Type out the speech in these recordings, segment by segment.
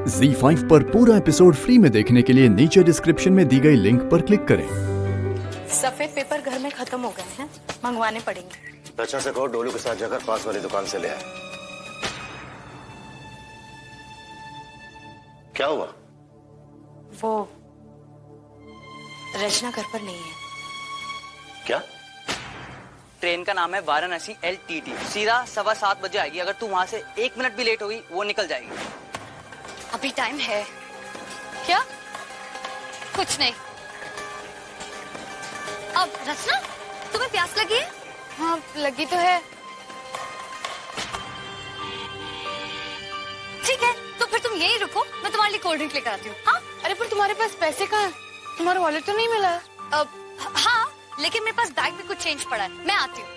ZEE5 पर पूरा episode free में देखने के लिए नीचे डिस्क्रिप्शन में दी गई लिंक पर क्लिक करें। सफेद पेपर घर में खत्म हो गए हैं, मंगवाने पड़ेंगे। रचना से कहो डोलू के साथ जाकर पास वाली दुकान से ले आए। क्या हुआ? वो रचना घर पर नहीं है। क्या? ट्रेन का नाम है वाराणसी LTT। सीधा 7:15 बजे आएगी। अगर तू वहां से 1 मिनट भी लेट होगी वो निकल जाएगी। अभी टाइम है क्या? कुछ नहीं। अब रचना, तुम्हें प्यास लगी है? हाँ लगी तो है। ठीक है, तो फिर तुम यहीं रुको, मैं तुम्हारे लिए कोल्ड ड्रिंक लेकर आती हूँ। हाँ? अरे पर तुम्हारे पास पैसे कहाँ है? तुम्हारा वॉलेट तो नहीं मिला? हाँ, लेकिन मेरे पास बैग में कुछ चेंज पड़ा है, मैं आती हूँ।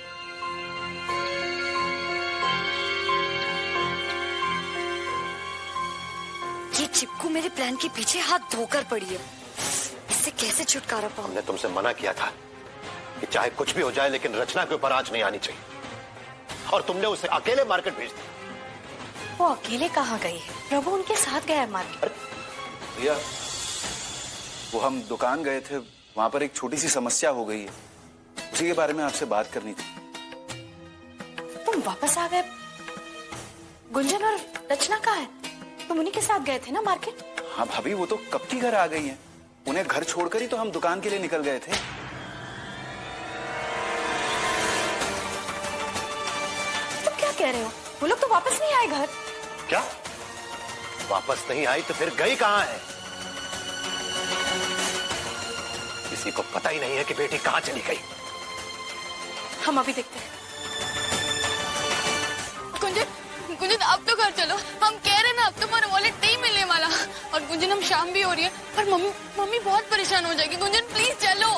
ये चिपकू मेरे प्लान के पीछे हाथ धोकर पड़ी है। इससे कैसे छुटकारा पाऊं? हमने तुमसे मना किया था कि चाहे कुछ भी हो जाए लेकिन रचना के ऊपर आंच नहीं आनी चाहिए, और तुमने उसे अकेले मार्केट भेज दिया। वो अकेले कहाँ गई है? प्रभु उनके साथ गया है मार्केट। भैया, वो हम दुकान गए थे, वहां पर एक छोटी सी समस्या हो गई है, उसी के बारे में आपसे बात करनी थी। तुम वापस आ गए? गुंजन और रचना कहाँ है? तुम उन्हीं के साथ गए थे ना मार्केट? हाँ भाभी, वो तो कब की घर आ गई हैं। उन्हें घर छोड़कर ही तो हम दुकान के लिए निकल गए थे। तुम क्या कह रहे हो? वो लोग तो वापस नहीं आए घर। क्या? वापस नहीं आई तो फिर गई कहाँ है? किसी को पता ही नहीं है कि बेटी कहाँ चली गई। हम अभी देखते हैं। गुंजन अब तो घर चलो। हम कह रहे ना अब तुम्हारा वॉलेट नहीं मिलने वाला। और गुंजन हम शाम भी हो रही है पर मम्मी बहुत परेशान हो जाएगी। गुंजन प्लीज चलो।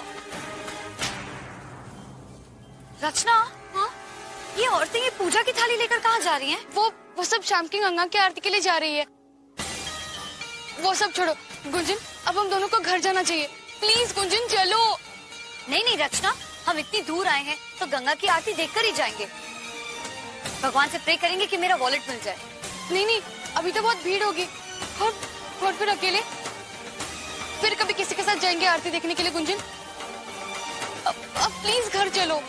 रचना, हाँ? ये औरतें ये पूजा की थाली लेकर कहाँ जा रही हैं? वो सब शाम की गंगा की आरती के लिए जा रही है। वो सब छोड़ो गुंजन, अब हम दोनों को घर जाना चाहिए। प्लीज गुंजन चलो। नहीं रचना, हम इतनी दूर आए हैं तो गंगा की आरती देखकर ही जाएंगे। भगवान से प्रे करेंगे कि मेरा वॉलेट मिल जाए। नहीं अभी तो बहुत भीड़ होगी। और फिर अकेले, फिर कभी किसी के साथ जाएंगे आरती देखने के लिए। गुंजन अब प्लीज घर चलो।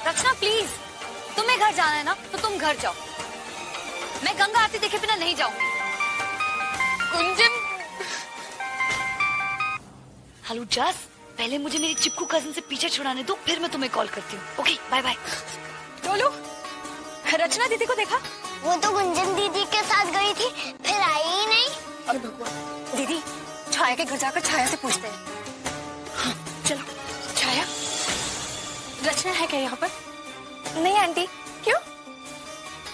रचना प्लीज, तुम्हें घर जाना है ना तो तुम घर जाओ। मैं गंगा आरती देखे बिना नहीं जाऊंगी। गुंजन। हेलो जस, पहले मुझे मेरी चिपकू कजिन से पीछे छुड़ाने दो, फिर मैं तुम्हें कॉल करती हूँ। Okay bye bye. बोलो, रचना दीदी को देखा? वो तो गुंजन दीदी के साथ गई थी, फिर आई ही नहीं। अरे भगवान। दीदी, छाया के घर जाकर छाया से पूछते हैं। हाँ चलो। छाया, रचना है क्या यहाँ पर? नहीं आंटी। क्यों?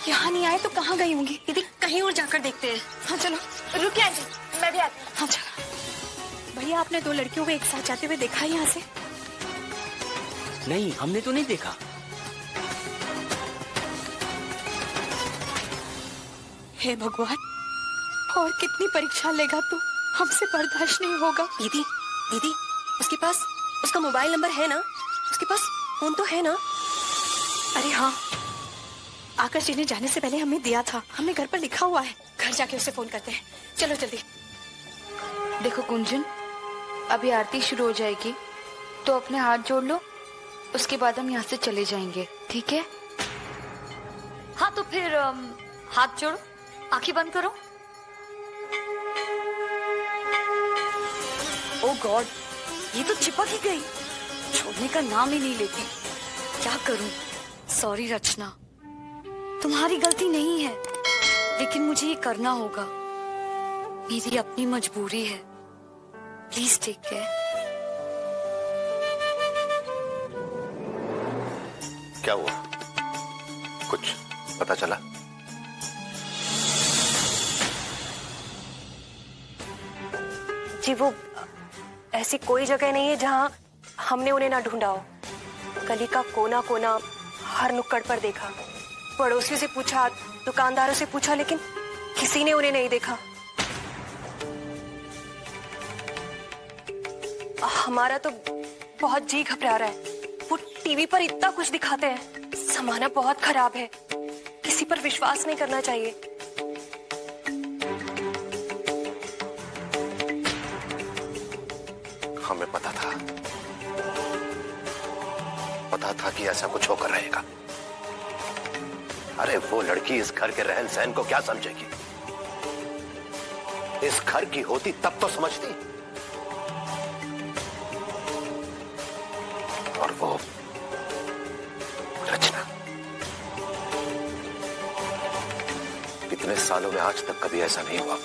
यहाँ नहीं आए तो कहाँ गई होंगी? दीदी कहीं और जाकर देखते हैं। हाँ चलो। रुकिए आंटी, मैं भी आती। हाँ चलो। भैया, आपने 2 लड़कियों को एक साथ जाते हुए देखा है यहाँ से? नहीं, हमने तो नहीं देखा। हे भगवान, और कितनी परीक्षा लेगा तू? हमसे बर्दाश्त नहीं होगा। दीदी, उसके पास उसका मोबाइल नंबर है ना? उसके पास फोन तो है ना? अरे हाँ, आकाश जी ने जाने से पहले हमें दिया था। हमने घर पर लिखा हुआ है। घर जाके उसे फोन करते हैं। चलो जल्दी। देखो गुंजन, अभी आरती शुरू हो जाएगी तो अपने हाथ जोड़ लो, उसके बाद हम यहाँ से चले जाएंगे, ठीक है? हाँ तो फिर हाथ जोड़ो, आंखें बंद करो। ओह गॉड, ये तो चिपक ही गई, छोड़ने का नाम ही नहीं लेती। क्या करूं? सॉरी रचना, तुम्हारी गलती नहीं है, लेकिन मुझे ये करना होगा। मेरी अपनी मजबूरी है। Please take care. क्या हुआ? कुछ पता चला? जी, वो ऐसी कोई जगह नहीं है जहाँ हमने उन्हें ना ढूंढा हो। गली का कोना कोना, हर नुक्कड़ पर देखा, पड़ोसियों से पूछा, दुकानदारों से पूछा, लेकिन किसी ने उन्हें नहीं देखा। हमारा तो बहुत जी घबरा रहा है। वो टीवी पर इतना कुछ दिखाते हैं, जमाना बहुत खराब है, किसी पर विश्वास नहीं करना चाहिए। हमें पता था कि ऐसा कुछ होकर रहेगा। अरे वो लड़की इस घर के रहन सहन को क्या समझेगी? इस घर की होती तब तो समझती। और वो रचना इतने सालों में आज तक कभी ऐसा नहीं हुआ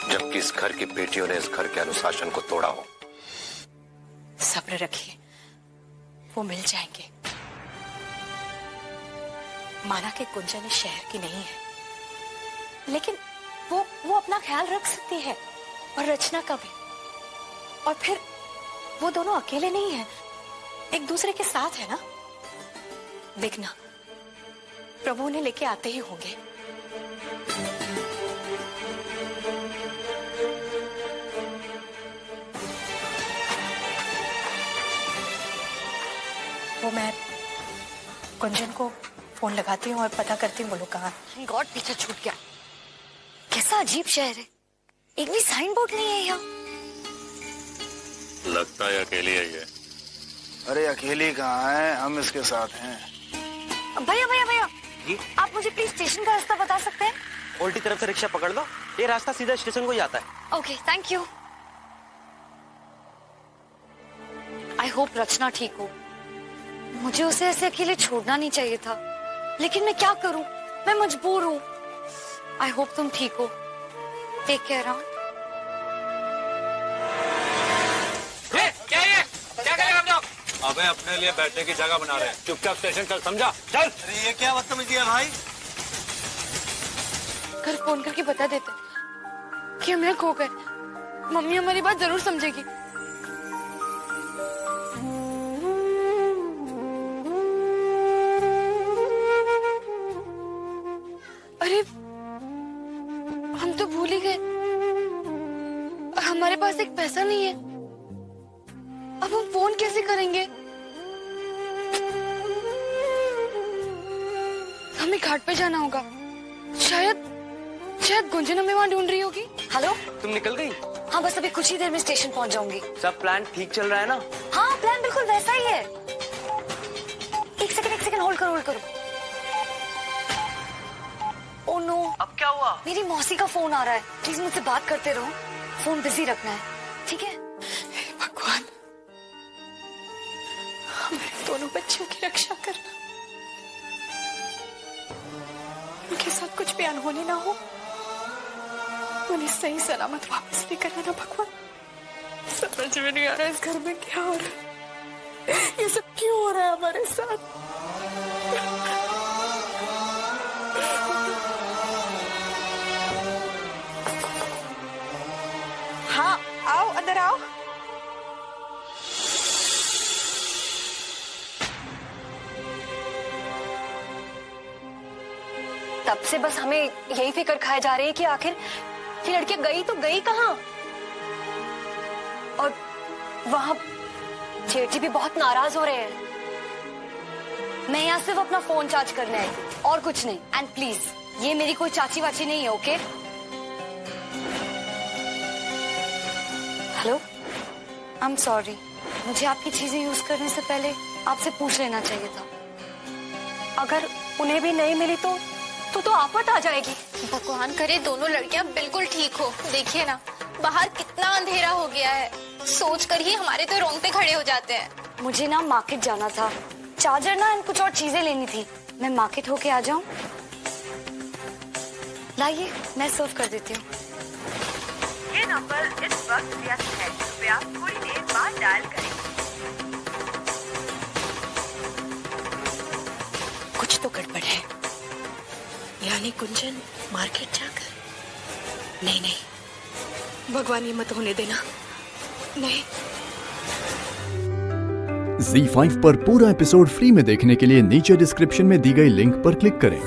जबकि इस घर की बेटियों ने इस घर के अनुशासन को तोड़ा हो। सब्र रखिए, वो मिल जाएंगे। माना कि गुंजन इस शहर की नहीं है, लेकिन वो अपना ख्याल रख सकती है, और रचना का भी। और फिर वो दोनों अकेले नहीं हैं, एक दूसरे के साथ है ना। देखना, प्रभु उन्हें लेके आते ही होंगे। वो मैं गुंजन को फोन लगाती हूँ और पता करती हूँ वो लोग कहाँ। गॉड, पीछा छूट गया। कैसा अजीब शहर है, एक भी साइन बोर्ड नहीं है यहाँ। लगता है अकेली है ये। अरे अकेली कहाँ है, हम इसके साथ हैं। भैया भैया भैया जी? आप मुझे प्लीज स्टेशन का रास्ता बता सकते हैं? उल्टी तरफ से रिक्शा पकड़ लो, ये रास्ता सीधा स्टेशन को ही जाता है। Okay, thank you. I hope Rachna ठीक हो। मुझे उसे ऐसे अकेले छोड़ना नहीं चाहिए था, लेकिन मैं क्या करूं, मैं मजबूर हूं। आई होप तुम ठीक हो। Take care. क्या करें हम लोग? अबे अपने लिए बैठने की जगह बना रहे हैं, चुपचाप स्टेशन चल, समझा? चल। अरे ये क्या बदतमीजी है भाई? घर फोन करके बता देते कि हम यहाँ खो गए। मम्मी हमारी बात जरूर समझेगी। अरे हम तो भूल ही गए, हमारे पास एक पैसा नहीं है। अब हम फोन कैसे करेंगे? हमें घाट पे जाना होगा। शायद गुंजन हमें वहाँ ढूंढ रही होगी। हेलो, तुम निकल गई? हाँ बस अभी कुछ ही देर में स्टेशन पहुंच जाऊंगी। सब प्लान ठीक चल रहा है ना? हाँ, प्लान बिल्कुल वैसा ही है। एक सेकंड होल्ड करो। ओह नो, अब क्या हुआ? मेरी मौसी का फोन आ रहा है। प्लीज मुझसे बात करते रहो, फोन बिजी रखना है, ठीक है? भगवान, हमारे दोनों बच्चों की रक्षा करना, उनके साथ कुछ भी अनहोनी ना हो, उन्हें सही सलामत वापस लेकर आना। भगवान, समझ में नहीं आ रहा इस घर में क्या हो रहा है, ये सब क्यों हो रहा है हमारे साथ। हाँ, आओ, अंदर आओ। तब से बस हमें यही फिक्र खाए जा रही है कि आखिर ये लड़की गई तो गई कहाँ। और वहां जेठी भी बहुत नाराज हो रहे हैं। मैं यहाँ सिर्फ अपना फोन चार्ज करने आई थी और कुछ नहीं। एंड प्लीज, ये मेरी कोई चाची वाची नहीं है, okay? Hello, I am sorry. मुझे आपकी चीजें यूज करने से पहले आपसे पूछ लेना चाहिए था। अगर उन्हें भी नहीं मिली तो आफत आ जाएगी। भगवान करे दोनों लड़कियां बिल्कुल ठीक हो। देखिए ना, बाहर कितना अंधेरा हो गया है, सोचकर ही हमारे तो रोंगटे खड़े हो जाते हैं। मुझे ना मार्केट जाना था, चार्जर ना कुछ और चीजें लेनी थी। मैं मार्केट होके आ जाऊं? लाइए, मैं सर्व कर देती हूँ। ये नंबर इस वक्त व्यस्त है, कृपया थोड़ी देर बाद डायल करें। कुछ तो गड़बड़ है। यानी गुंजन मार्केट जाकर? नहीं, भगवान ये मत होने देना। नहीं। Z5 पर पूरा एपिसोड फ्री में देखने के लिए नीचे डिस्क्रिप्शन में दी गई लिंक पर क्लिक करें।